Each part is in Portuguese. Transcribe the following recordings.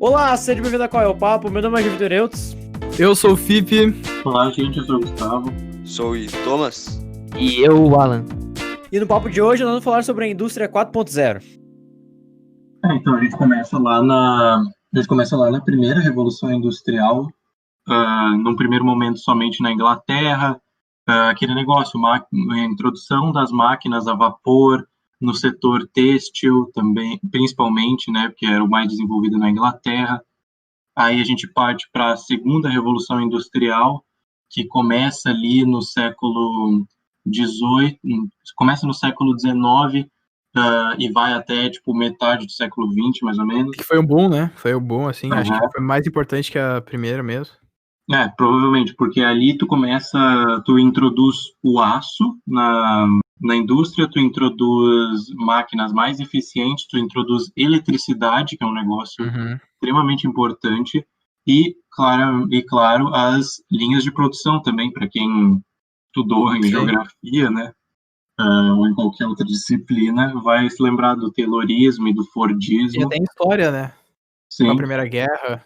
Olá, seja bem-vindo a Qual é o Papo? Meu nome é Vitor Eutz. Eu sou o Fipe. Olá, gente, eu sou o Gustavo. Sou o Thomas. E eu, o Alan. E no papo de hoje nós vamos falar sobre a indústria 4.0. Então a gente começa lá na primeira Revolução Industrial, num primeiro momento somente na Inglaterra, aquele negócio, a introdução das máquinas a vapor no setor têxtil também, principalmente, né, porque era o mais desenvolvido na Inglaterra. Aí a gente parte para a segunda Revolução Industrial, que começa ali no século XVIII, começa no século XIX, e vai até, metade do século XX, mais ou menos. Que foi um boom, né? Foi um boom, assim. Acho que foi mais importante que a primeira mesmo. Provavelmente, porque ali tu introduz o aço na indústria, tu introduz máquinas mais eficientes, tu introduz eletricidade, que é um negócio extremamente importante, e claro, as linhas de produção também, para quem estudou em geografia, né? Ou em qualquer outra disciplina, vai se lembrar do Taylorismo e do Fordismo. E tem história, né? Sim. Com a Primeira Guerra.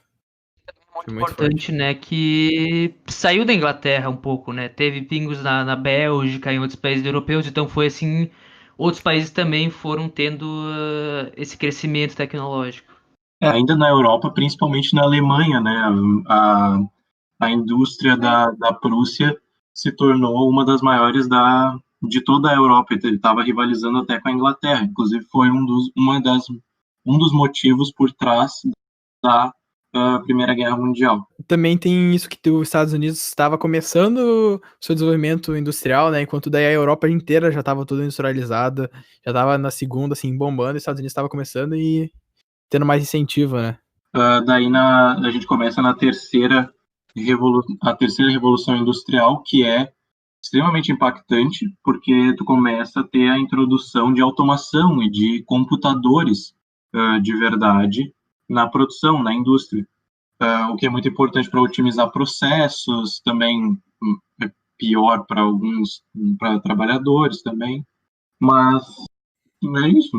Muito importante, né, que saiu da Inglaterra um pouco, né? Teve pingos na Bélgica, em outros países europeus, então foi assim, outros países também foram tendo esse crescimento tecnológico. Ainda na Europa, principalmente na Alemanha, né? A indústria da Prússia se tornou uma das maiores de toda a Europa. Ele estava rivalizando até com a Inglaterra. Inclusive, foi um dos motivos por trás da Primeira Guerra Mundial. Também tem isso que os Estados Unidos estava começando o seu desenvolvimento industrial, né? Enquanto daí a Europa inteira já estava toda industrializada, já estava na segunda, assim, bombando, e os Estados Unidos estava começando e tendo mais incentivo, né? Daí a gente começa na terceira revolução industrial, que é extremamente impactante, porque tu começa a ter a introdução de automação e de computadores de verdade na produção, na indústria. O que é muito importante para otimizar processos, também é pior para trabalhadores também, mas não é isso.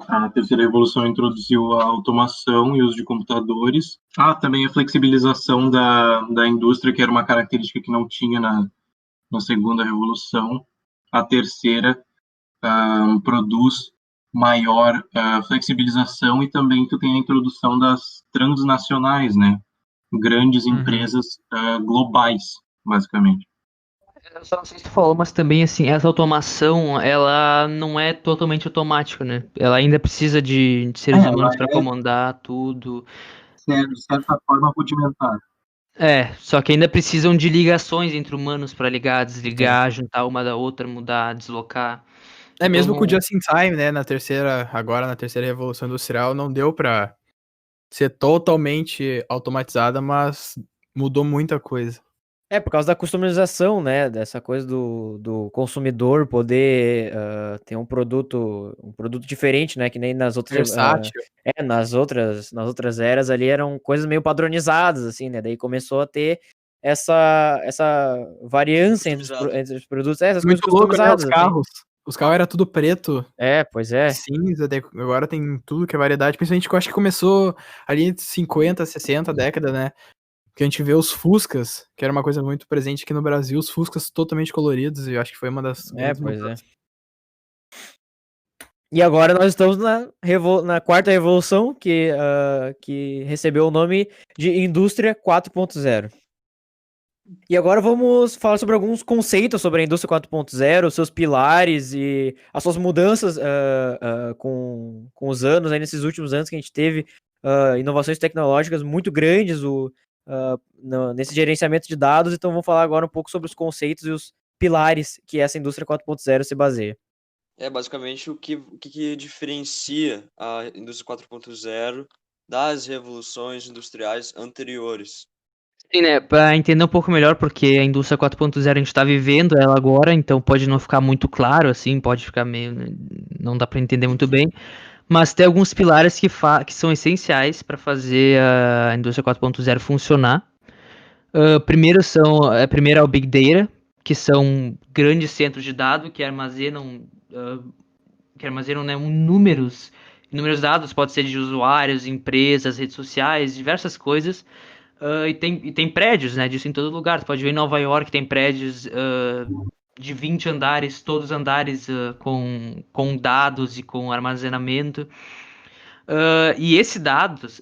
A terceira revolução introduziu a automação e o uso de computadores. Também a flexibilização da indústria, que era uma característica que não tinha na segunda revolução. A terceira produz maior flexibilização, e também tu tem a introdução das transnacionais, né? Grandes empresas globais, basicamente. Eu só não sei se tu falou, mas também, assim, essa automação, ela não é totalmente automática, né? Ela ainda precisa de seres humanos para comandar tudo. De certa forma, rudimentar. Só que ainda precisam de ligações entre humanos para ligar, desligar, juntar uma da outra, mudar, deslocar. Mesmo com o Just in Time, né? Na terceira Revolução Industrial, não deu pra ser totalmente automatizada, mas mudou muita coisa. Por causa da customização, né? Dessa coisa do consumidor poder ter um produto diferente, né? Que nem nas outras. Versátil. Nas outras eras ali eram coisas meio padronizadas, assim, né? Daí começou a ter essa variância entre os produtos. Essas muito coisas louco, né? Os customizadas. carros. Os carros eram tudo preto. Pois é. Cinza, agora tem tudo que é variedade. Principalmente que eu acho que começou ali entre 50, 60 década, né? Que a gente vê os Fuscas, que era uma coisa muito presente aqui no Brasil, os Fuscas totalmente coloridos, e eu acho que foi uma das grandes mudanças. E agora nós estamos na quarta revolução, que recebeu o nome de Indústria 4.0. E agora vamos falar sobre alguns conceitos sobre a Indústria 4.0, seus pilares e as suas mudanças com os anos, aí nesses últimos anos que a gente teve inovações tecnológicas muito grandes nesse gerenciamento de dados. Então vamos falar agora um pouco sobre os conceitos e os pilares que essa Indústria 4.0 se baseia. Basicamente o que diferencia a Indústria 4.0 das revoluções industriais anteriores. Sim, né? Para entender um pouco melhor, porque a indústria 4.0 a gente está vivendo ela agora, então pode não ficar muito claro, assim, pode ficar meio. Não dá para entender muito bem. Mas tem alguns pilares que são essenciais para fazer a indústria 4.0 funcionar. Primeiro é o Big Data, que são grandes centros de dados que armazenam, né, números inúmeros dados, pode ser de usuários, empresas, redes sociais, diversas coisas. E tem prédios, né, disso em todo lugar. Tu pode ver em Nova York, tem prédios de 20 andares, todos andares com dados e com armazenamento. E esses dados,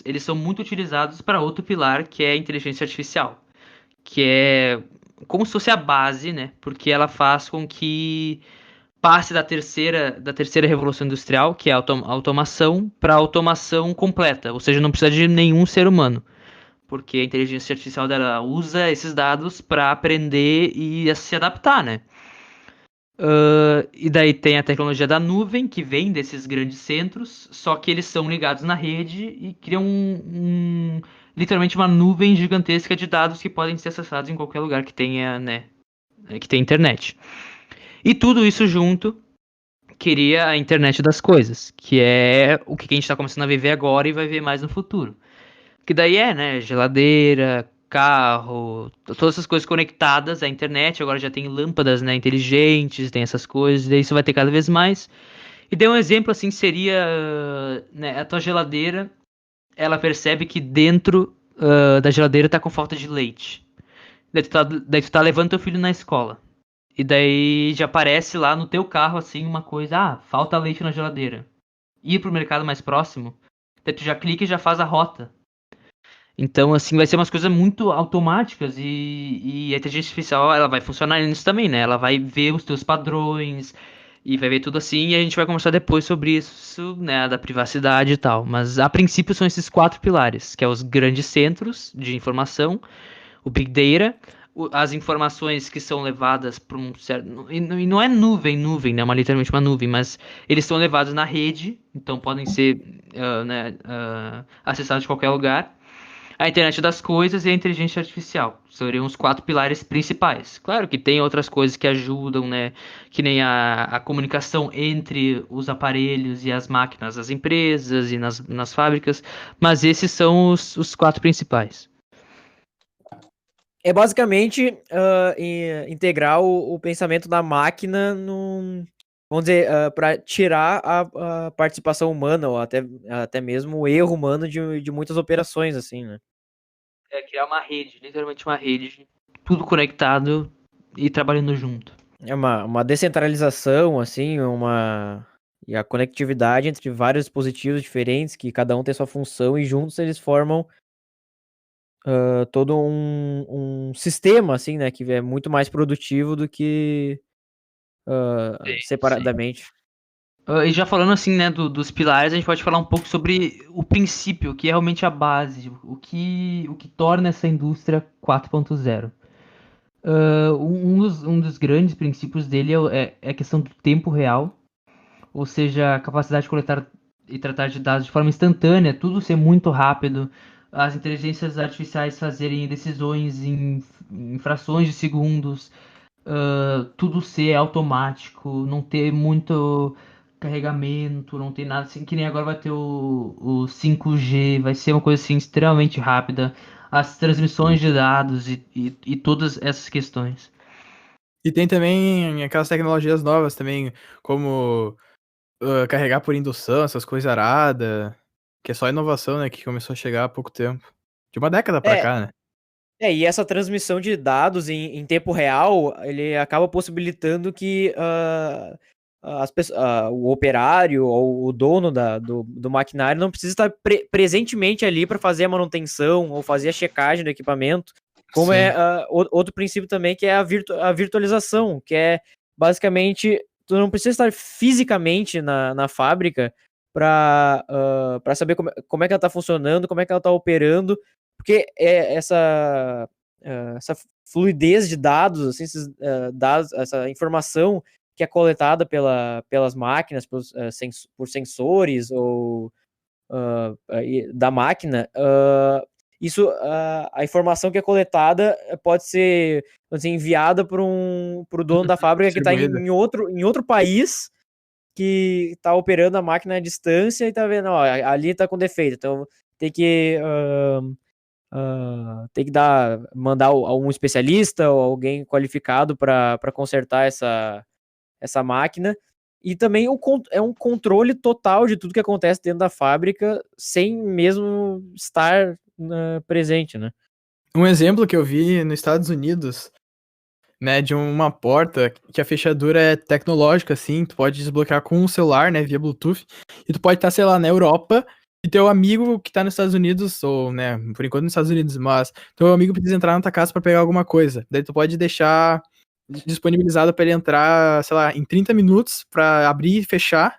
eles são muito utilizados para outro pilar, que é a inteligência artificial, que é como se fosse a base, né? Porque ela faz com que passe da terceira revolução industrial, que é a automação, para a automação completa, ou seja, não precisa de nenhum ser humano, porque a inteligência artificial dela usa esses dados para aprender e se adaptar, né? E daí tem a tecnologia da nuvem, que vem desses grandes centros, só que eles são ligados na rede e criam literalmente uma nuvem gigantesca de dados que podem ser acessados em qualquer lugar que tenha, né, que tenha internet. E tudo isso junto queria a internet das coisas, que é o que a gente está começando a viver agora e vai ver mais no futuro. Que daí né, geladeira, carro, todas essas coisas conectadas à internet. Agora já tem lâmpadas, né, inteligentes, tem essas coisas, daí isso vai ter cada vez mais. E daí um exemplo assim seria, né, a tua geladeira, ela percebe que dentro da geladeira tá com falta de leite. Daí tu tá levando teu filho na escola. E daí já aparece lá no teu carro assim uma coisa, falta leite na geladeira. Ir pro mercado mais próximo, daí tu já clica e já faz a rota. Então, assim, vai ser umas coisas muito automáticas e a inteligência artificial, ela vai funcionar nisso também, né? Ela vai ver os teus padrões e vai ver tudo assim e a gente vai conversar depois sobre isso, né, da privacidade e tal. Mas, a princípio, são esses 4 pilares, que é os grandes centros de informação, o Big Data, as informações que são levadas para um certo... E não é nuvem, né? Literalmente uma nuvem, mas eles são levados na rede, então podem ser acessados de qualquer lugar. A internet das coisas e a inteligência artificial. Seriam os 4 pilares principais. Claro que tem outras coisas que ajudam, né? Que nem a comunicação entre os aparelhos e as máquinas das empresas e nas fábricas. Mas esses são os 4 principais. É basicamente integrar o pensamento da máquina vamos dizer, para tirar a participação humana, ou até mesmo o erro humano de muitas operações, assim, né? É criar uma rede, literalmente uma rede, tudo conectado e trabalhando junto. É uma descentralização, assim, e a conectividade entre vários dispositivos diferentes, que cada um tem sua função, e juntos eles formam todo um sistema, assim, né, que é muito mais produtivo do que separadamente. E já falando assim, né, dos pilares, a gente pode falar um pouco sobre o princípio, que é realmente a base, o que torna essa indústria 4.0. Um dos grandes princípios dele é a questão do tempo real, ou seja, a capacidade de coletar e tratar de dados de forma instantânea, tudo ser muito rápido, as inteligências artificiais fazerem decisões em frações de segundos, tudo ser automático, não ter muito carregamento, não tem nada assim, que nem agora vai ter o 5G, vai ser uma coisa assim extremamente rápida, as transmissões de dados e todas essas questões. E tem também aquelas tecnologias novas também, como carregar por indução, essas coisas aradas, que é só inovação, né, que começou a chegar há pouco tempo. De uma década pra cá, né? E essa transmissão de dados em tempo real, ele acaba possibilitando que o operário ou o dono do maquinário não precisa estar presentemente ali para fazer a manutenção ou fazer a checagem do equipamento. Como Sim. Outro princípio também, que é a virtualização, que é basicamente, tu não precisa estar fisicamente na fábrica para saber como é que ela está funcionando, como é que ela está operando, porque essa fluidez de dados, assim, esses dados, essa informação que é coletada pelas máquinas, por sensores ou da máquina, isso, a informação que é coletada pode ser, assim, enviada para o dono da fábrica que está em outro país, que está operando a máquina à distância e está vendo, ó, ali está com defeito, então tem que mandar um especialista ou alguém qualificado para consertar essa máquina. E também é um controle total de tudo que acontece dentro da fábrica, sem mesmo estar presente, né? Um exemplo que eu vi nos Estados Unidos, né, de uma porta que a fechadura é tecnológica, assim, tu pode desbloquear com um celular, né, via Bluetooth, e tu pode estar, sei lá, na Europa, e teu amigo que tá nos Estados Unidos, ou, né, por enquanto nos Estados Unidos, mas teu amigo precisa entrar na tua casa pra pegar alguma coisa, daí tu pode deixar disponibilizado pra ele entrar, sei lá, em 30 minutos pra abrir e fechar,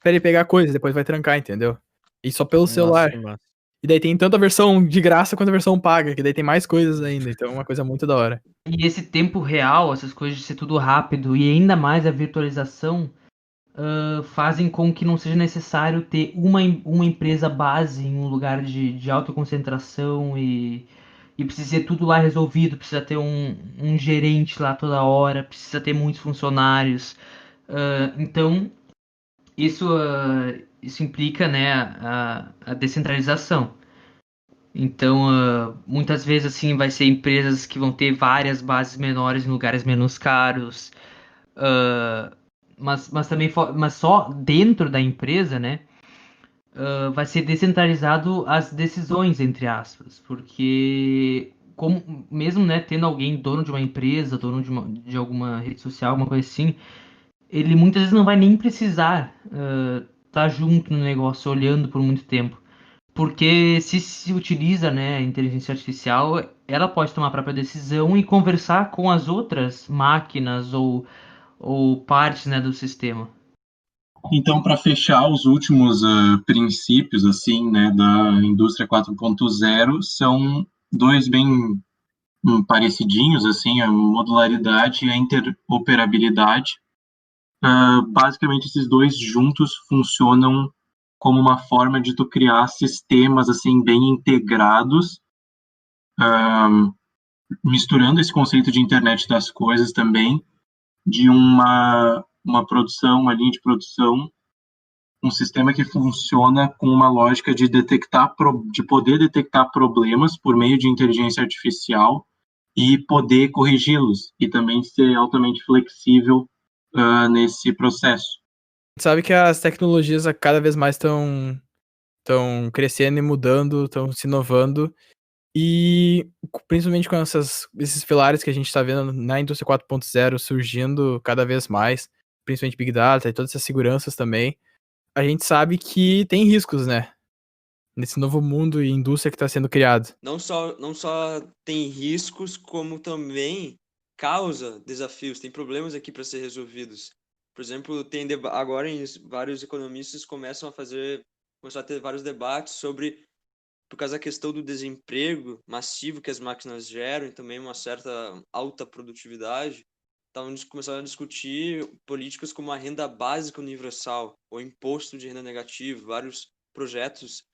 pra ele pegar coisa, depois vai trancar, entendeu? E só pelo celular. Nossa, que massa. E daí tem tanto a versão de graça quanto a versão paga, que daí tem mais coisas ainda. Então é uma coisa muito da hora. E esse tempo real, essas coisas de ser tudo rápido e ainda mais a virtualização fazem com que não seja necessário ter uma empresa base em um lugar de alta concentração e precisa ser tudo lá resolvido, precisa ter um gerente lá toda hora, precisa ter muitos funcionários. Então, isso implica, né, a descentralização. Então, muitas vezes assim vai ser empresas que vão ter várias bases menores em lugares menos caros, mas também mas só dentro da empresa, né? Vai ser descentralizado as decisões, entre aspas, porque como mesmo, né, tendo alguém dono de uma empresa, dono de alguma rede social, alguma coisa assim, ele muitas vezes não vai nem precisar estar junto no negócio, olhando por muito tempo. Porque se utiliza, né, a inteligência artificial, ela pode tomar a própria decisão e conversar com as outras máquinas ou partes, né, do sistema. Então, para fechar, os últimos princípios assim, né, da indústria 4.0 são dois bem parecidinhos, assim, a modularidade e a interoperabilidade. Basicamente, esses dois juntos funcionam como uma forma de tu criar sistemas assim bem integrados, misturando esse conceito de internet das coisas também, de uma produção, uma linha de produção, um sistema que funciona com uma lógica de de poder detectar problemas por meio de inteligência artificial e poder corrigi-los, e também ser altamente flexível nesse processo. Sabe que as tecnologias cada vez mais estão crescendo e mudando, estão se inovando. E principalmente com esses pilares que a gente está vendo na indústria 4.0 surgindo cada vez mais, principalmente Big Data e todas essas seguranças também, a gente sabe que tem riscos, né? Nesse novo mundo e indústria que está sendo criado. Não só tem riscos, como também causa desafios, tem problemas aqui para ser resolvidos. Por exemplo, agora vários economistas começam a ter vários debates sobre, por causa da questão do desemprego massivo que as máquinas geram e também uma certa alta produtividade, começaram a discutir políticas como a renda básica universal, ou imposto de renda negativo, vários projetos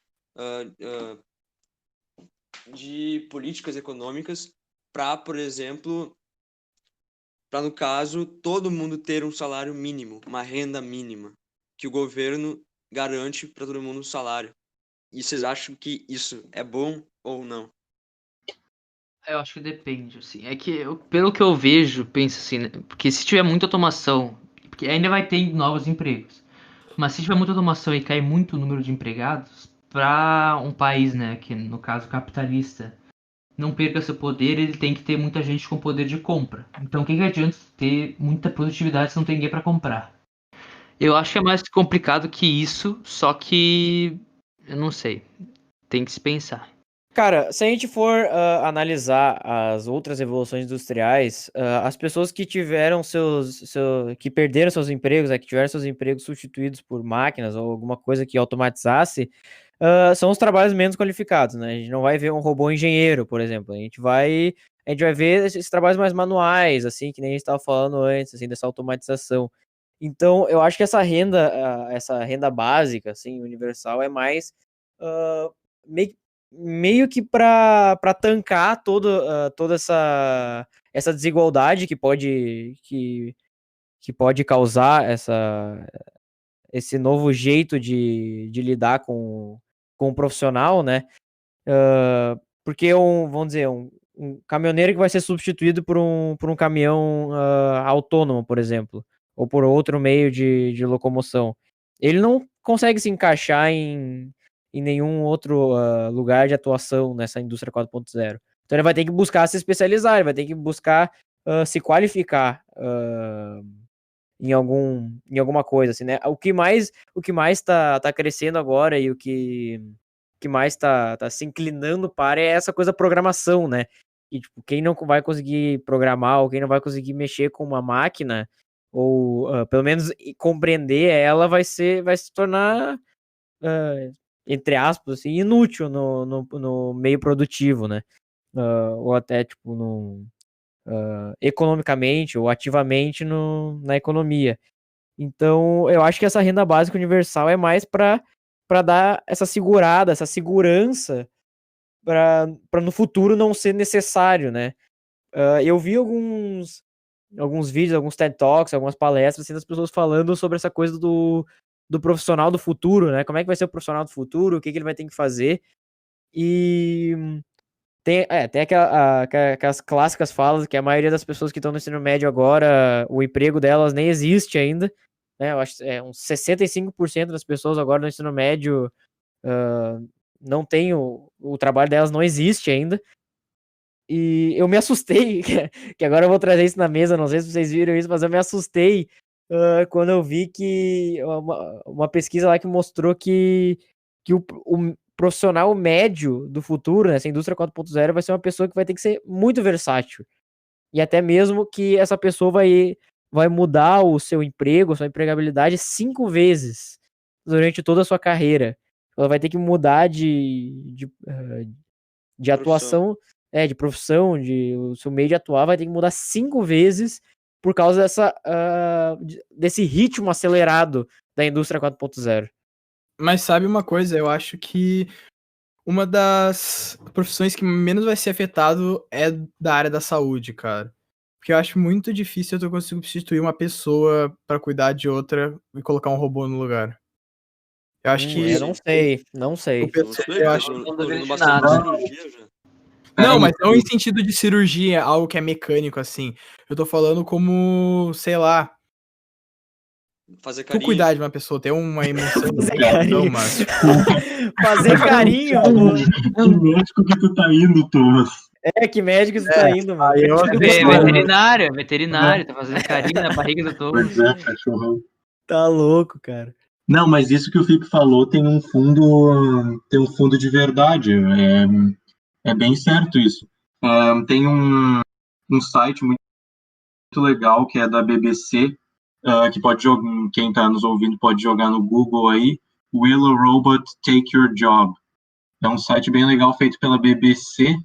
de políticas econômicas para, por exemplo, para no caso todo mundo ter um salário mínimo, uma renda mínima, que o governo garante para todo mundo um salário. E vocês acham que isso é bom ou não? Eu acho que depende, assim. É que, pelo que eu vejo, penso assim, né? Porque se tiver muita automação, porque ainda vai ter novos empregos. Mas se tiver muita automação e cair muito o número de empregados, para um país, né, que no caso capitalista, não perca seu poder, ele tem que ter muita gente com poder de compra. Então, o que adianta ter muita produtividade se não tem ninguém para comprar? Eu acho que é mais complicado que isso, só que eu não sei. Tem que se pensar. Cara, se a gente for analisar as outras revoluções industriais, as pessoas que tiveram que perderam seus empregos, que tiveram seus empregos substituídos por máquinas ou alguma coisa que automatizasse, são os trabalhos menos qualificados, né? A gente não vai ver um robô engenheiro, por exemplo. A gente vai ver esses trabalhos mais manuais, assim, que nem a gente estava falando antes, assim, dessa automatização. Então, eu acho que essa renda básica, assim, universal, é mais meio que para tancar toda essa desigualdade que pode causar esse novo jeito de lidar com o profissional, né? Porque vamos dizer, um caminhoneiro que vai ser substituído por um caminhão autônomo, por exemplo, ou por outro meio de locomoção, ele não consegue se encaixar em nenhum outro lugar de atuação nessa indústria 4.0. Então ele vai ter que buscar se especializar, ele vai ter que buscar se qualificar em alguma coisa, assim, né? O que mais tá crescendo agora e o que mais tá se inclinando para é essa coisa programação, né? E, tipo, quem não vai conseguir programar ou quem não vai conseguir mexer com uma máquina ou pelo menos compreender ela vai se tornar entre aspas, assim, inútil no meio produtivo, né? Ou até, tipo, economicamente ou ativamente na economia. Então, eu acho que essa renda básica universal é mais para dar essa segurada, essa segurança para no futuro não ser necessário, né? Eu vi alguns vídeos, alguns TED Talks, algumas palestras assim, das pessoas falando sobre essa coisa do profissional do futuro, né? Como é que vai ser o profissional do futuro, o que ele vai ter que fazer. E tem aquelas clássicas falas que a maioria das pessoas que estão no ensino médio agora, o emprego delas nem existe ainda, né? Eu acho que uns 65% das pessoas agora no ensino médio não tem o trabalho delas não existe ainda. E eu me assustei, que agora eu vou trazer isso na mesa, não sei se vocês viram isso, mas eu me assustei quando eu vi que uma pesquisa lá que mostrou que o profissional médio do futuro, né, essa indústria 4.0, vai ser uma pessoa que vai ter que ser muito versátil. E até mesmo que essa pessoa vai mudar o seu emprego, a sua empregabilidade 5 vezes durante toda a sua carreira. Ela vai ter que mudar de atuação, de profissão, o seu meio de atuar vai ter que mudar 5 vezes por causa desse ritmo acelerado da indústria 4.0. Mas sabe uma coisa, eu acho que uma das profissões que menos vai ser afetado é da área da saúde, cara. Porque eu acho muito difícil eu conseguir substituir uma pessoa pra cuidar de outra e colocar um robô no lugar. Eu acho que Eu não sei. eu acho tô não vendo duvido de bastante nada. cirurgia já. Não, mas não em sentido de cirurgia, algo que é mecânico, assim. Eu tô falando como, sei lá, Fazer tu carinho. cuidar de uma pessoa, ter uma emoção. Fazer Não, carinho. mas... Fazer carinho. Que médico que tu tá indo, Thomas? Que médico você tá indo, mano? aí eu- Veterinário, tá fazendo carinho na barriga do Thomas. Pois é, cachorrão. Tá louco, cara. Não, mas isso que o Fipe falou tem um fundo de verdade. É bem certo isso. Tem um site muito legal que é da BBC, que pode jogar, quem está nos ouvindo pode jogar no Google aí, Will a Robot Take Your Job? É um site bem legal feito pela BBC,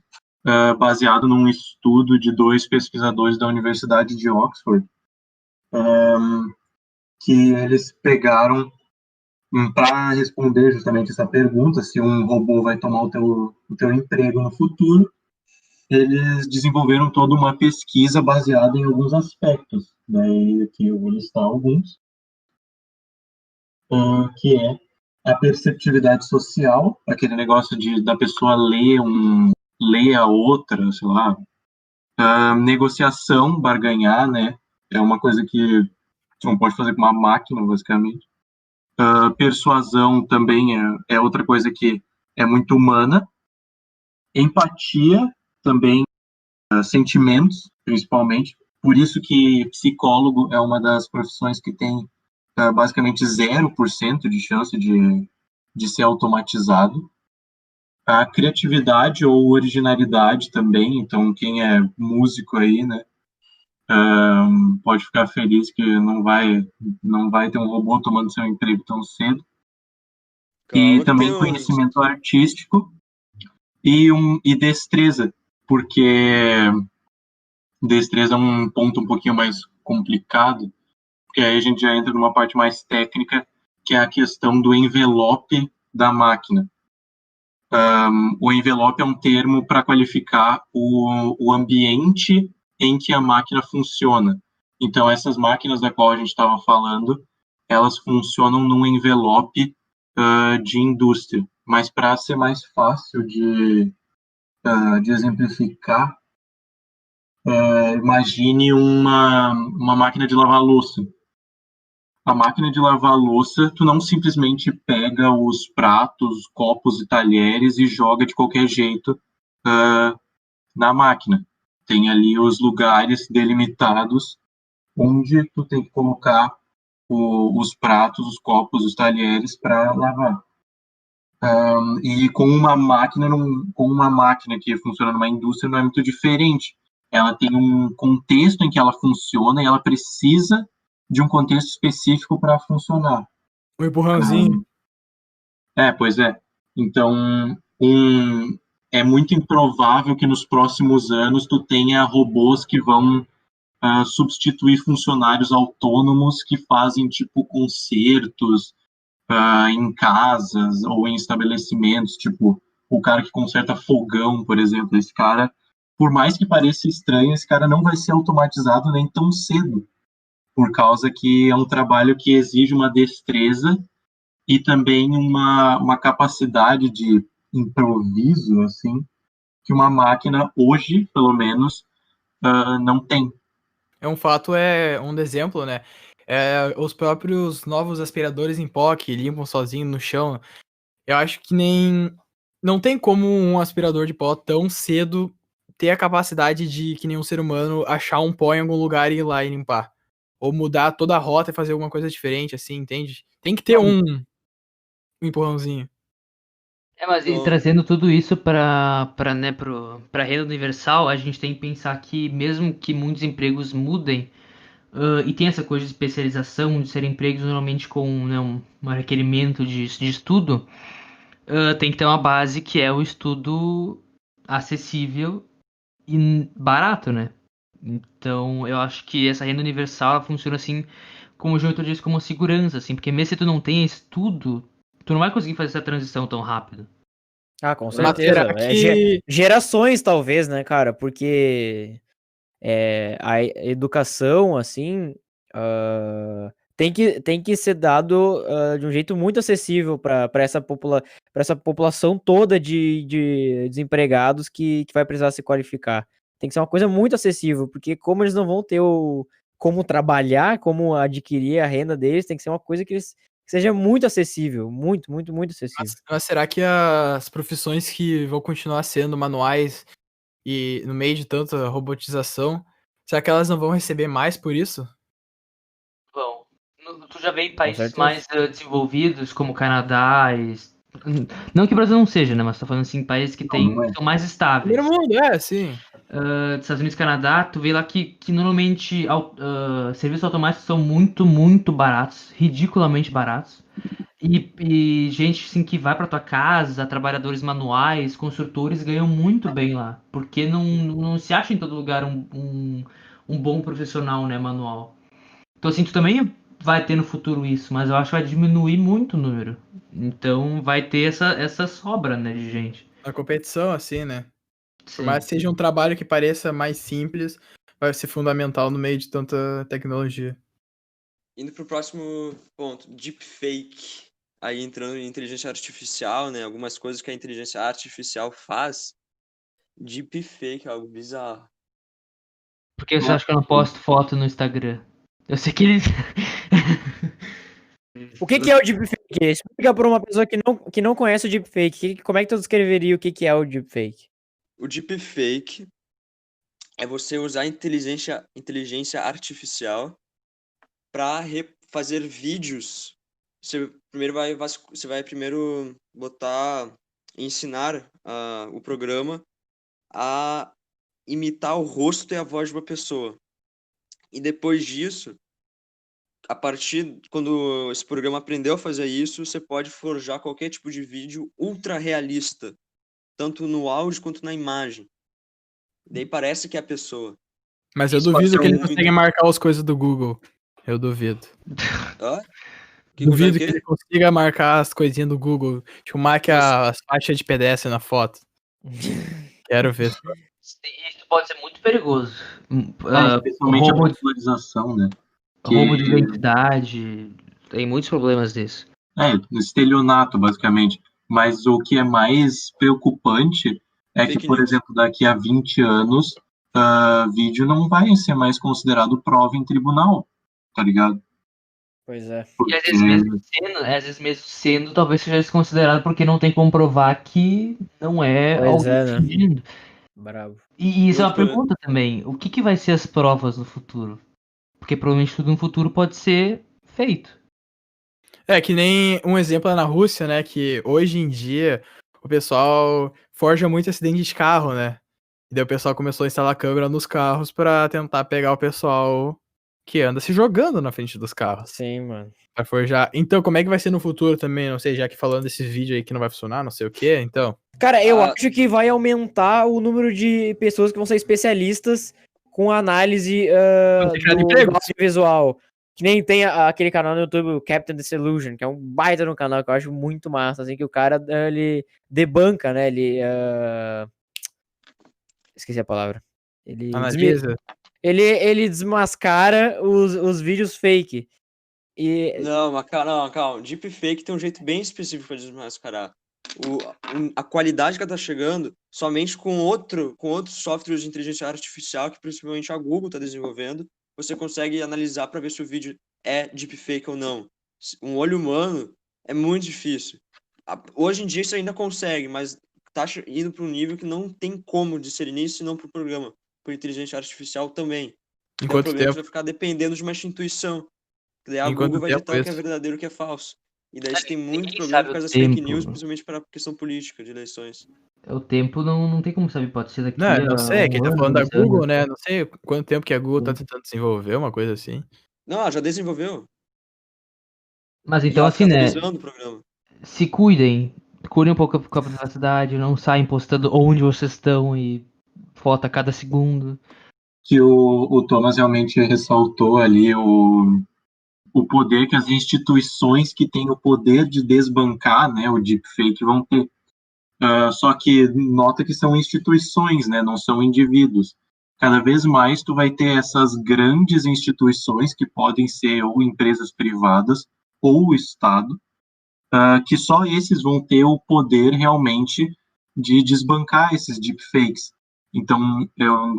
baseado num estudo de 2 pesquisadores da Universidade de Oxford, que eles pegaram para responder justamente essa pergunta, se um robô vai tomar o teu emprego no futuro. Eles desenvolveram toda uma pesquisa baseada em alguns aspectos, daí aqui eu vou listar alguns, que é a perceptividade social, aquele negócio da pessoa ler a outra, sei lá, negociação, barganhar, né, é uma coisa que você não pode fazer com uma máquina, basicamente. Persuasão também é outra coisa que é muito humana. Empatia também, sentimentos, principalmente. Por isso que psicólogo é uma das profissões que tem basicamente 0% de chance de ser automatizado. A criatividade ou originalidade também, então quem é músico aí, né, pode ficar feliz que não vai ter um robô tomando seu emprego tão cedo. Calma E que também tem conhecimento artístico e destreza, porque destreza é um ponto um pouquinho mais complicado, porque aí a gente já entra numa parte mais técnica, que é a questão do envelope da máquina. O envelope é um termo para qualificar o ambiente em que a máquina funciona. Então, essas máquinas da qual a gente estava falando, elas funcionam num envelope de indústria. Mas para ser mais fácil de exemplificar, imagine uma máquina de lavar louça. a máquina de lavar louça, tu não simplesmente pega os pratos, copos e talheres e joga de qualquer jeito na máquina. Tem ali os lugares delimitados onde tu tem que colocar os pratos, os copos, os talheres para lavar. E com uma máquina que funciona numa indústria não é muito diferente. Ela tem um contexto em que ela funciona e ela precisa de um contexto específico para funcionar. Um empurrãozinho. Pois é. Então, é muito improvável que nos próximos anos tu tenha robôs que vão substituir funcionários autônomos que fazem, tipo, consertos em casas ou em estabelecimentos, tipo, o cara que conserta fogão, por exemplo. Esse cara, por mais que pareça estranho, esse cara não vai ser automatizado nem tão cedo, por causa que é um trabalho que exige uma destreza e também uma capacidade de improviso, assim, que uma máquina, hoje, pelo menos, não tem. É um fato, é um exemplo, né? Os próprios novos aspiradores em pó que limpam sozinho no chão. Eu acho que não tem como um aspirador de pó tão cedo ter a capacidade de, que nem um ser humano, achar um pó em algum lugar e ir lá e limpar. Ou mudar toda a rota e fazer alguma coisa diferente, assim, entende? Tem que ter um empurrãozinho. Mas e Então, trazendo tudo isso pra renda universal, a gente tem que pensar que mesmo que muitos empregos mudem, e tem essa coisa de especialização, de serem empregos normalmente com, né, um requerimento de estudo, tem que ter uma base que é o estudo acessível e barato, né? Então, eu acho que essa renda universal ela funciona assim, como o João disse, como segurança, assim, porque mesmo se tu não tem estudo, tu não vai conseguir fazer essa transição tão rápido. Ah, com Mas certeza. será que... Gerações, talvez, né, cara? Porque a educação, assim, tem que ser dado de um jeito muito acessível para essa população toda de desempregados que vai precisar se qualificar. Tem que ser uma coisa muito acessível, porque como eles não vão ter como trabalhar, como adquirir a renda deles, tem que ser uma coisa que seja muito acessível, muito, muito, muito acessível. Mas será que as profissões que vão continuar sendo manuais e no meio de tanta robotização, será que elas não vão receber mais por isso? Bom, tu já vê em Com países certeza. mais desenvolvidos, como o Canadá, não que o Brasil não seja, né? Mas tô falando assim, países que Não é. são mais estáveis. Primeiro mundo, sim. Estados Unidos e Canadá, tu vê lá que normalmente serviços automáticos são muito, muito baratos, ridiculamente baratos. E gente assim, que vai pra tua casa, trabalhadores manuais, construtores ganham muito bem lá. Porque não se acha em todo lugar um bom profissional, né, manual. Então assim, tu também vai ter no futuro isso, mas eu acho que vai diminuir muito o número. Então vai ter essa sobra, né, de gente. Na competição, assim, né? Por Sim. mais que seja um trabalho que pareça mais simples, vai ser fundamental no meio de tanta tecnologia. indo pro próximo ponto, deepfake. Aí entrando em inteligência artificial, né? Algumas coisas que a inteligência artificial faz. Deepfake é algo bizarro. Por que você acha que eu não posto foto no Instagram? Eu sei que eles. O que é o deepfake? Explica para uma pessoa que não conhece o deepfake. Como é que tu descreveria o que é o deepfake? O deepfake é você usar a inteligência artificial para fazer vídeos. Você vai primeiro ensinar o programa a imitar o rosto e a voz de uma pessoa. E depois disso, quando esse programa aprendeu a fazer isso, você pode forjar qualquer tipo de vídeo ultra realista, tanto no áudio quanto na imagem. Daí parece que é a pessoa. Mas eu Isso pode duvido ser que eles muito- conseguem marcar as coisas do Google. Eu duvido. Hã? Que Duvido consegue que o quê? ele consiga marcar as coisinhas do Google. Tipo, marque as faixas de pedestre na foto. Quero ver. Isso pode ser muito perigoso. Especialmente a Roubo, personalização, né? roubo de identidade, tem muitos problemas disso. Estelionato, basicamente. Mas o que é mais preocupante é que, Fake por news. exemplo, daqui a 20 anos, vídeo não vai ser mais considerado prova em tribunal, tá ligado? Pois é. E às vezes mesmo sendo, talvez seja desconsiderado porque não tem como provar que não é Pois alguém é, né? fingindo. Bravo. E isso é uma Outro problema. pergunta também. O que vai ser as provas no futuro? Porque provavelmente tudo no futuro pode ser feito. É, que nem um exemplo lá na Rússia, né? Que hoje em dia o pessoal forja muito acidente de carro, né? E daí o pessoal começou a instalar câmera nos carros pra tentar pegar o pessoal que anda se jogando na frente dos carros. Sim, mano. Pra forjar. Então, como é que vai ser no futuro também? Não sei, já que falando desse vídeo aí que não vai funcionar, não sei o que, então. Cara, eu Ah. acho que vai aumentar o número de pessoas que vão ser especialistas com análise Vão ter que criar do empregos. audiovisual. Que nem tem aquele canal no YouTube, o Captain Disillusion, que é um baita no canal que eu acho muito massa, assim, que o cara, ele debanca, né, esqueci a palavra. Analisa. Ele desmascara os vídeos fake. E, Não, mas calma. Deepfake tem um jeito bem específico para desmascarar. A qualidade que ela tá chegando somente com outros softwares de inteligência artificial, que principalmente a Google está desenvolvendo, você consegue analisar para ver se o vídeo é deepfake ou não. Um olho humano é muito difícil. Hoje em dia isso ainda consegue, mas tá indo para um nível que não tem como discernir isso senão para o programa, por inteligência artificial também. Em É o quanto problema que você tempo? vai ficar dependendo de uma intuição. Daí a Em quanto Google vai tempo ditar o que é isso? verdadeiro e o que é falso. E daí você tem muito Ninguém problema sabe por o causa das fake tempo. news, principalmente para a questão política de eleições. O tempo não tem como saber, pode ser Não, daqui não a sei, quem um tá ano, falando da 2 anos. Google, né? Não sei quanto tempo que a Google tá tentando desenvolver uma coisa assim. Não, ela já desenvolveu. Mas então Já assim, tá né? atualizando o programa. Se cuidem um pouco com a privacidade, não saem postando onde vocês estão e foto a cada segundo. Que o Thomas realmente ressaltou ali o poder que as instituições que têm o poder de desbancar, né, o deepfake vão ter. Só que nota que são instituições, né, não são indivíduos. Cada vez mais tu vai ter essas grandes instituições que podem ser ou empresas privadas ou o Estado, que só esses vão ter o poder realmente de desbancar esses deepfakes. Então,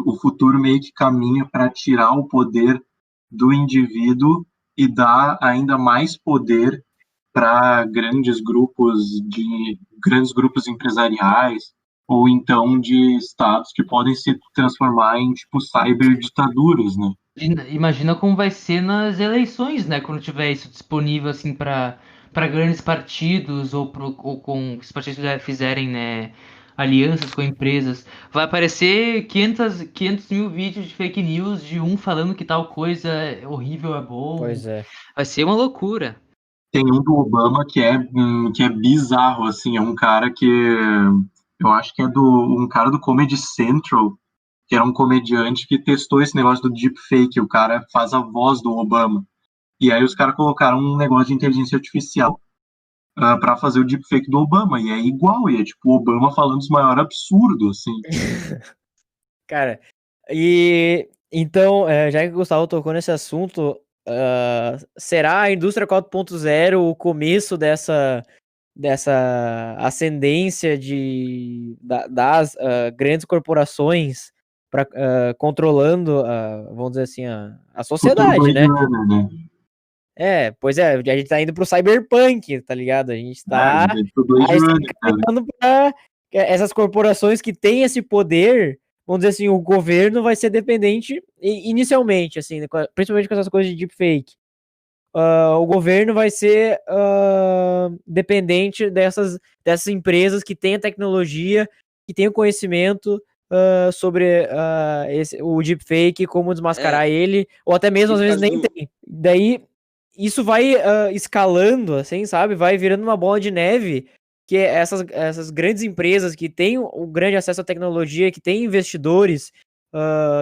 o futuro meio que caminha para tirar o poder do indivíduo e dar ainda mais poder para grandes grupos empresariais ou então de estados que podem se transformar em tipo cyberditaduras, né? Imagina como vai ser nas eleições, né? Quando tiver isso disponível assim para grandes partidos ou com os partidos fizerem, né, alianças com empresas, vai aparecer 500 mil vídeos de fake news de um falando que tal coisa é horrível é bom. pois é. Vai ser uma loucura. Tem um do Obama que é bizarro, assim, é um cara que eu acho que é um cara do Comedy Central, que era um comediante que testou esse negócio do deepfake, o cara faz a voz do Obama. E aí os caras colocaram um negócio de inteligência artificial para fazer o deepfake do Obama, e é igual, e é tipo o Obama falando os maiores absurdos, assim. Cara, e então, já que o Gustavo tocou nesse assunto, será a indústria 4.0 o começo dessa ascendência das grandes corporações controlando, vamos dizer assim, a sociedade, né? Runner, né? Pois é, a gente tá indo pro cyberpunk, tá ligado? A gente tá É Blade Runner, cara. caminhando pra essas corporações que têm esse poder, vamos dizer assim, o governo vai ser dependente, inicialmente, assim, principalmente com essas coisas de deepfake. O governo vai ser dependente dessas empresas que têm a tecnologia, que têm o conhecimento sobre o deepfake, como desmascarar ele, ou até mesmo às vezes nem tem. Daí isso vai escalando, assim, sabe? Vai virando uma bola de neve, que essas grandes empresas que têm o grande acesso à tecnologia, que têm investidores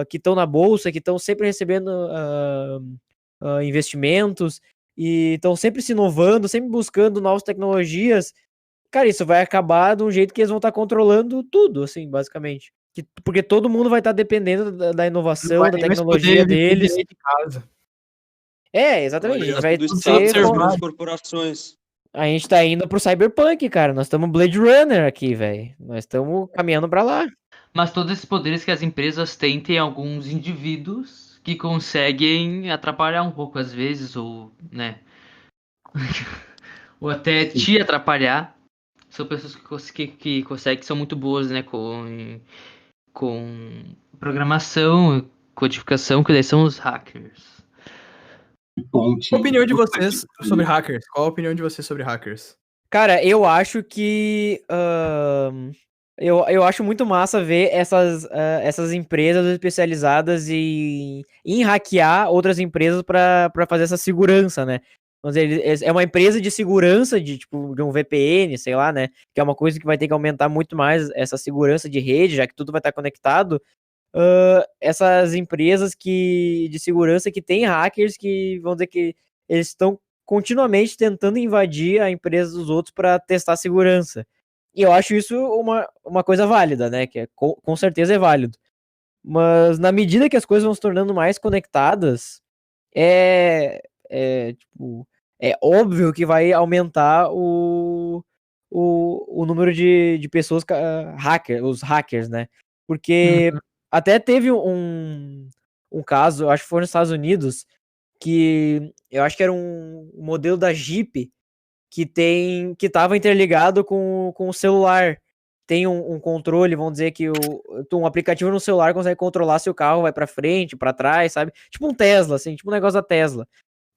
que estão na bolsa, que estão sempre recebendo investimentos e estão sempre se inovando, sempre buscando novas tecnologias. Cara, isso vai acabar de um jeito que eles vão estar controlando tudo, assim, basicamente. Porque todo mundo vai estar dependendo da inovação, da tecnologia deles. De casa. Exatamente. A gente Aliança vai do ser Estado com as corporações. A gente tá indo pro Cyberpunk, cara. Nós estamos Blade Runner aqui, velho. Nós estamos caminhando pra lá. Mas todos esses poderes que as empresas têm, tem alguns indivíduos que conseguem atrapalhar um pouco às vezes, ou, né, ou até te atrapalhar. São pessoas que conseguem, que são muito boas, né, com programação, codificação, que daí são os hackers. Ponte. Qual a opinião de vocês sobre hackers? Qual a opinião de vocês sobre hackers? Cara, eu acho que. Eu acho muito massa ver essas empresas especializadas em hackear outras empresas para fazer essa segurança, né? Vamos dizer, é uma empresa de segurança de um VPN, sei lá, né? Que é uma coisa que vai ter que aumentar muito mais essa segurança de rede, já que tudo vai estar conectado. Essas empresas de segurança que têm hackers que vão dizer que eles estão continuamente tentando invadir a empresa dos outros para testar a segurança. E eu acho isso uma coisa válida, né? Que com certeza é válido. Mas na medida que as coisas vão se tornando mais conectadas, tipo, é óbvio que vai aumentar o número de pessoas, os hackers, né? Porque até teve um caso, acho que foi nos Estados Unidos, que eu acho que era um modelo da Jeep que estava interligado com o celular. Tem um controle, vamos dizer que um aplicativo no celular consegue controlar se o carro vai para frente, para trás, sabe? Tipo um Tesla, assim, tipo um negócio da Tesla.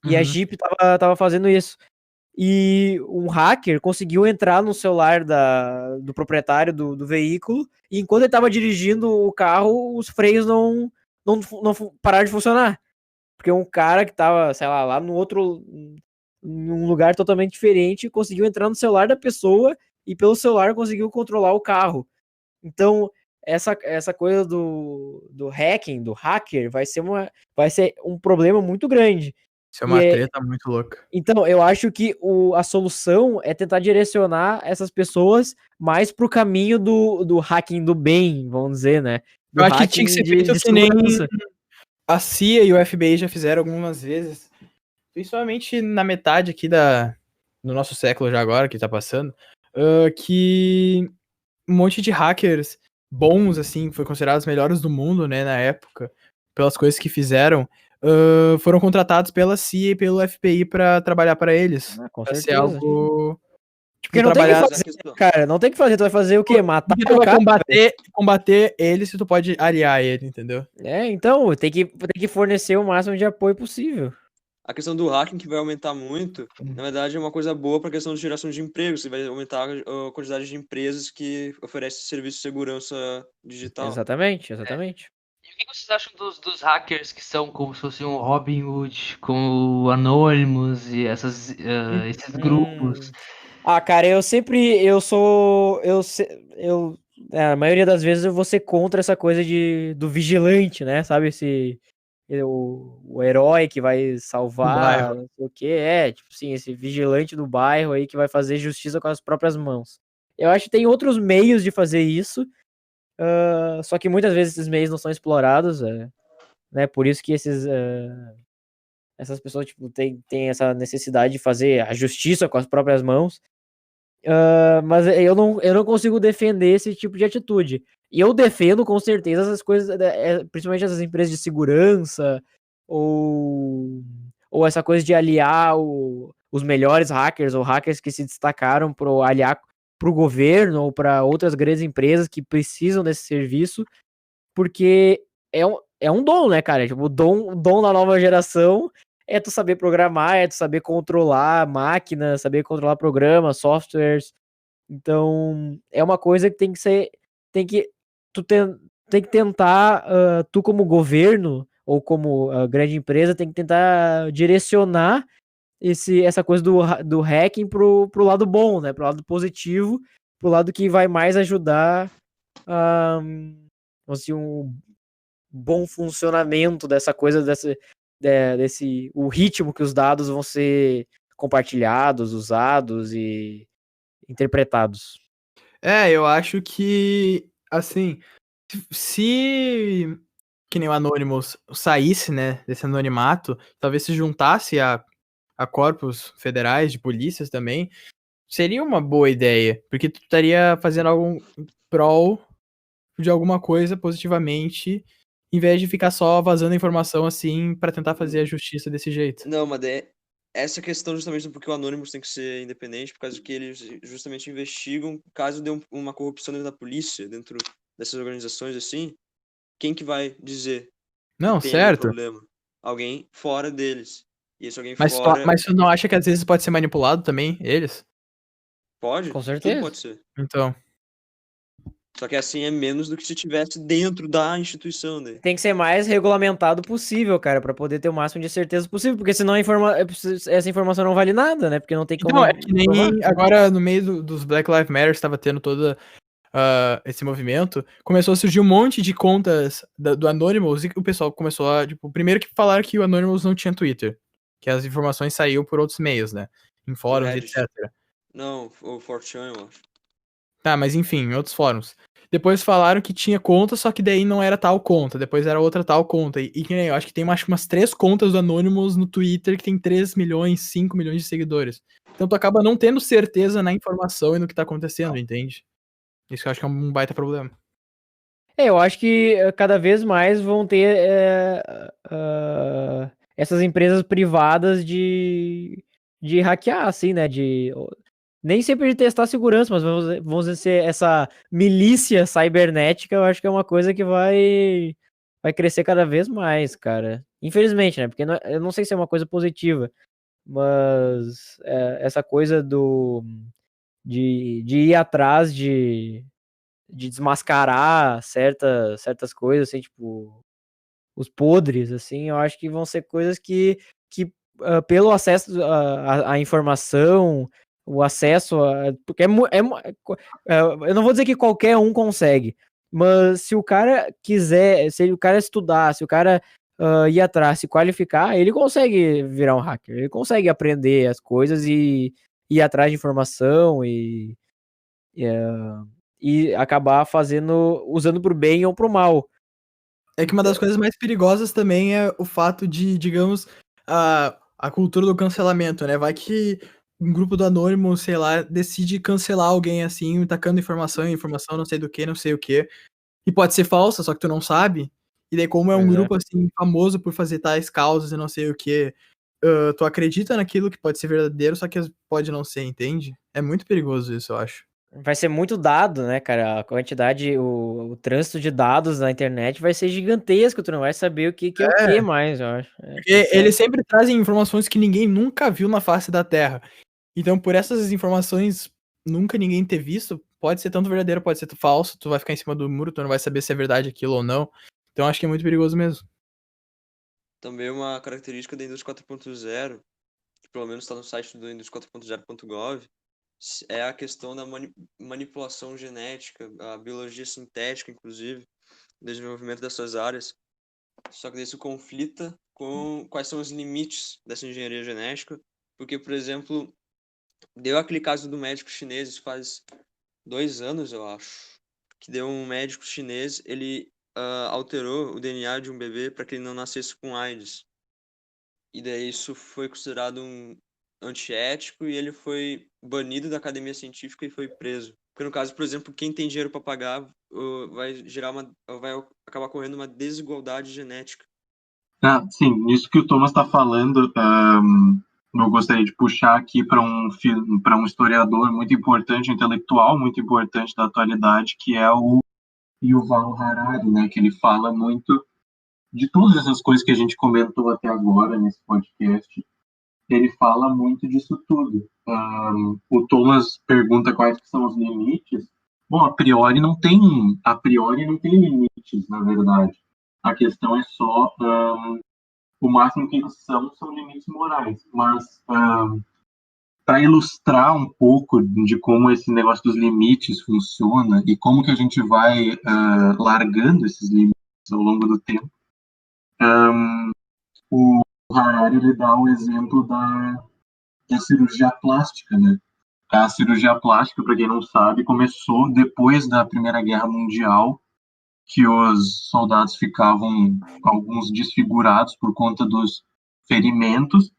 E a Jeep tava fazendo isso. E um hacker conseguiu entrar no celular do proprietário do veículo, e enquanto ele tava dirigindo o carro, os freios não pararam de funcionar. Porque um cara que tava, sei lá no outro, em um lugar totalmente diferente, conseguiu entrar no celular da pessoa e pelo celular conseguiu controlar o carro. Então, essa coisa do hacking, do hacker, vai ser um problema muito grande. Isso é uma treta muito louca. Então, eu acho que a solução é tentar direcionar essas pessoas mais pro caminho do hacking do bem, vamos dizer, né? Do Eu acho que tinha que ser feito que nem a CIA e o FBI já fizeram algumas vezes, principalmente na metade aqui do nosso século já agora, que tá passando, que um monte de hackers bons, assim, foi considerados os melhores do mundo, né, na época, pelas coisas que fizeram, foram contratados pela CIA e pelo FBI pra trabalhar pra eles. Com pra ser certeza. algo... Porque não tem que fazer, cara, não tem que fazer, tu vai fazer o quê? Matar o cara? Combater ele se tu pode aliar ele, entendeu? Então, tem que fornecer o máximo de apoio possível. A questão do hacking que vai aumentar muito, na verdade é uma coisa boa para a questão de geração de emprego. Você vai aumentar a quantidade de empresas que oferecem serviço de segurança digital. Exatamente. E o que vocês acham dos hackers que são como se fosse um Robin Hood, com o Anonymous e esses grupos? Cara, a maioria das vezes eu vou ser contra essa coisa do vigilante, né? Sabe, o herói que vai salvar, não sei o que, tipo assim, esse vigilante do bairro aí que vai fazer justiça com as próprias mãos. Eu acho que tem outros meios de fazer isso, só que muitas vezes esses meios não são explorados, né? Por isso que essas pessoas tipo, têm essa necessidade de fazer a justiça com as próprias mãos. Mas eu não consigo defender esse tipo de atitude. E eu defendo com certeza essas coisas, principalmente essas empresas de segurança, ou essa coisa de aliar os melhores hackers, ou hackers que se destacaram para aliar para o governo ou para outras grandes empresas que precisam desse serviço, porque é um dom, né, cara? Tipo, o dom da nova geração é tu saber programar, é tu saber controlar máquinas, saber controlar programas, softwares. Então, é uma coisa que tem que tentar, tu como governo ou como grande empresa, tem que tentar direcionar essa coisa do hacking pro lado bom, né? Pro lado positivo, pro lado que vai mais ajudar assim, um bom funcionamento dessa coisa, o ritmo que os dados vão ser compartilhados, usados e interpretados. Eu acho que, assim, se que nem o Anonymous saísse, né, desse anonimato, talvez se juntasse a corpos federais de polícias também, seria uma boa ideia, porque tu estaria fazendo algum prol de alguma coisa positivamente, em vez de ficar só vazando informação assim pra tentar fazer a justiça desse jeito. Não, mas essa questão justamente do porquê o Anonymous tem que ser independente, por causa que eles justamente investigam caso dê uma corrupção dentro da polícia, dentro dessas organizações assim, quem que vai dizer que Não, tem ali um certo. problema? Alguém fora deles. E esse alguém Mas fora mas tu não acha que às vezes pode ser manipulado também, eles? pode? Com Tudo certeza. pode ser. Então. Só que assim é menos do que se tivesse dentro da instituição, né? Tem que ser mais regulamentado possível, cara, pra poder ter o máximo de certeza possível, porque senão essa informação não vale nada, né? Porque não tem como Então, é que provar. nem agora no meio dos Black Lives Matter estava tendo todo esse movimento, começou a surgir um monte de contas do Anonymous e o pessoal começou a, tipo, primeiro que falaram que o Anonymous não tinha Twitter, que as informações saíam por outros meios, né? Em O fóruns, Reddit. etc. Não, o 4chan, eu acho. Tá, mas enfim, em outros fóruns. Depois falaram que tinha conta, só que daí não era tal conta, depois era outra tal conta. E que nem eu acho que tem acho que umas 3 contas do Anonymous no Twitter que tem 3 milhões, 5 milhões de seguidores. Então tu acaba não tendo certeza na informação e no que tá acontecendo, entende? Isso eu acho que é um baita problema. Eu acho que cada vez mais vão ter essas empresas privadas de hackear, assim, né? Nem sempre de testar segurança, mas vamos dizer, essa milícia cibernética, eu acho que é uma coisa que vai crescer cada vez mais, cara. Infelizmente, né? Porque eu não sei se é uma coisa positiva, mas essa coisa de ir atrás de desmascarar certas coisas, assim, tipo, os podres, assim, eu acho que vão ser coisas que pelo acesso à informação, o acesso a... Porque eu não vou dizer que qualquer um consegue, mas se o cara quiser, se o cara estudar, se o cara ir atrás, se qualificar, ele consegue virar um hacker, ele consegue aprender as coisas e ir atrás de informação e acabar usando pro bem ou pro mal. É que uma das coisas mais perigosas também é o fato de, digamos, a cultura do cancelamento, né? Vai que um grupo do Anonymous, sei lá, decide cancelar alguém assim, tacando informação, não sei do que, não sei o que. E pode ser falsa, só que tu não sabe. E daí, como é um Pois é. grupo assim, famoso por fazer tais causas e não sei o que, tu acredita naquilo que pode ser verdadeiro, só que pode não ser, entende? É muito perigoso isso, eu acho. Vai ser muito dado, né, cara? A quantidade, o trânsito de dados na internet vai ser gigantesco, tu não vai saber o que é o que mais, eu acho. Porque Tá certo. eles sempre trazem informações que ninguém nunca viu na face da Terra. Então, por essas informações nunca ninguém ter visto, pode ser tanto verdadeiro, pode ser falso, tu vai ficar em cima do muro, tu não vai saber se é verdade aquilo ou não. Então, acho que é muito perigoso mesmo. Também uma característica da indústria 4.0, que pelo menos está no site do indústria4.0.gov, é a questão da manipulação genética, a biologia sintética, inclusive, o desenvolvimento dessas áreas. Só que isso conflita com quais são os limites dessa engenharia genética, porque, por exemplo, deu aquele caso do médico chinês faz 2 anos, eu acho, que deu um médico chinês, ele alterou o DNA de um bebê para que ele não nascesse com AIDS. E daí isso foi considerado um antiético e ele foi banido da academia científica e foi preso. Porque no caso, por exemplo, quem tem dinheiro para pagar vai acabar correndo uma desigualdade genética. Sim, nisso que o Thomas está falando, eu gostaria de puxar aqui para um historiador muito importante, um intelectual muito importante da atualidade, que é o Yuval Harari, né, que ele fala muito de todas essas coisas que a gente comentou até agora nesse podcast. Ele fala muito disso tudo. O Thomas pergunta quais que são os limites. Bom, a priori não tem limites, na verdade. A questão é só o máximo que eles são limites morais. Mas para ilustrar um pouco de como esse negócio dos limites funciona e como que a gente vai largando esses limites ao longo do tempo, o Harari ele dá o exemplo da cirurgia plástica, né? A cirurgia plástica, para quem não sabe, começou depois da Primeira Guerra Mundial, que os soldados ficavam alguns desfigurados por conta dos ferimentos,